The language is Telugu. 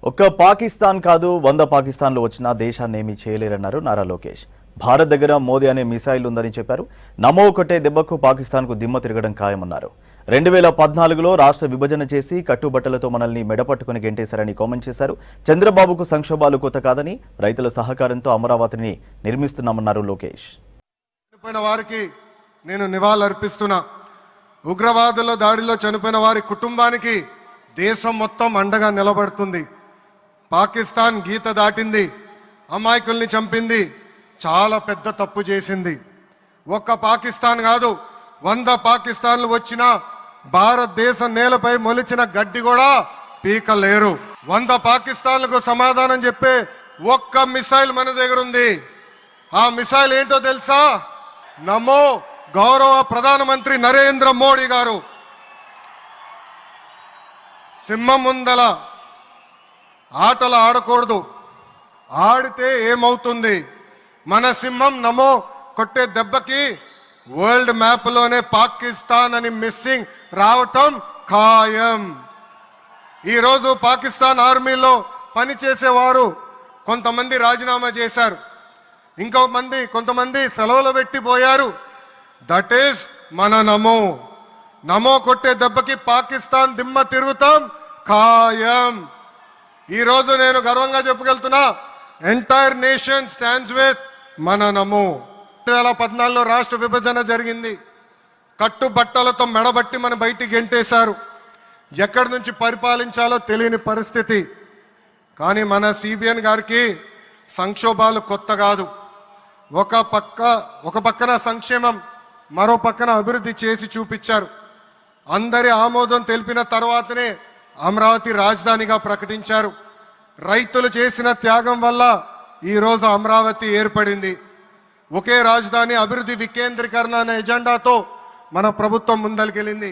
ఒక్క పాకిస్తాన్ కాదు 100 పాకిస్తాన్లు వచ్చినా దేశాన్ని ఏమీ చేయలేరన్నారు నారా లోకేష్. భారత్ దగ్గర మోదీ అనే మిసైల్ ఉందని చెప్పారు. నమో ఒకటే దెబ్బకు పాకిస్తాన్కు దిమ్మ తిరగడం ఖాయమన్నారు. 2014లో రాష్ట్ర విభజన చేసి కట్టుబట్టలతో మనల్ని మెడపట్టుకుని గెంటేశారని కామెంట్ చేశారు. చంద్రబాబుకు సంక్షోభాలు కొత్త కాదని, రైతుల సహకారంతో అమరావతిని నిర్మిస్తున్నామన్నారు లోకేష్. చనిపోయిన వారికి నేను నివాళులర్పిస్తున్నా. ఉగ్రవాదుల దాడిలో చనిపోయిన వారి కుటుంబానికి దేశం మొత్తం అండగా నిలబడుతుంది. పాకిస్తాన్ గీత దాటింది, అమాయకుల్ని చంపింది, చాలా పెద్ద తప్పు చేసింది. ఒక్క పాకిస్తాన్ కాదు, 100 పాకిస్తాన్లు వచ్చినా భారతదేశ నేలపై మొలిచిన గడ్డి కూడా పీకలేరు. 100 పాకిస్తాన్లకు సమాధానం చెప్పే ఒక్క మిసైల్ మన దగ్గర ఉంది. ఆ మిసైల్ ఏంటో తెలుసా? నమో గౌరవ ప్రధానమంత్రి నరేంద్ర మోడీ గారు. సింహం ముందల ఆటలు ఆడకూడదు, ఆడితే ఏమవుతుంది? మన సింహం నమో కొట్టే దెబ్బకి వరల్డ్ మ్యాప్లోనే పాకిస్తాన్ అని మిస్సింగ్ రావటం ఖాయం. ఈరోజు పాకిస్తాన్ ఆర్మీలో పనిచేసేవారు కొంతమంది రాజీనామా చేశారు, కొంతమంది సెలవులు పెట్టిపోయారు. దట్ ఈస్ మన నమో. నమో కొట్టే దెబ్బకి పాకిస్తాన్ దిమ్మ తిరుగుతాం ఖాయం. ఈరోజు నేను గర్వంగా చెప్పగలుగుతున్నా, ఎంటైర్ నేషన్ స్టాండ్స్ విత్ మన నమో. 2014లో రాష్ట్ర విభజన జరిగింది. కట్టుబట్టలతో మెడబట్టి మన బయటికి గెంటేశారు. ఎక్కడి నుంచి పరిపాలించాలో తెలియని పరిస్థితి. కానీ మన సిబిఎన్ గారికి సంక్షోభాలు కొత్త కాదు. ఒక పక్కన సంక్షేమం, మరో పక్కన అభివృద్ధి చేసి చూపించారు. అందరి ఆమోదం తెలిపిన తర్వాతనే అమరావతి రాజధానిగా ప్రకటించారు. రైతులు చేసిన త్యాగం వల్ల ఈరోజు అమరావతి ఏర్పడింది. ఒకే రాజధాని, అభివృద్ధి వికేంద్రీకరణ అనే ఎజెండాతో మన ప్రభుత్వం ముందరికెళ్ళింది.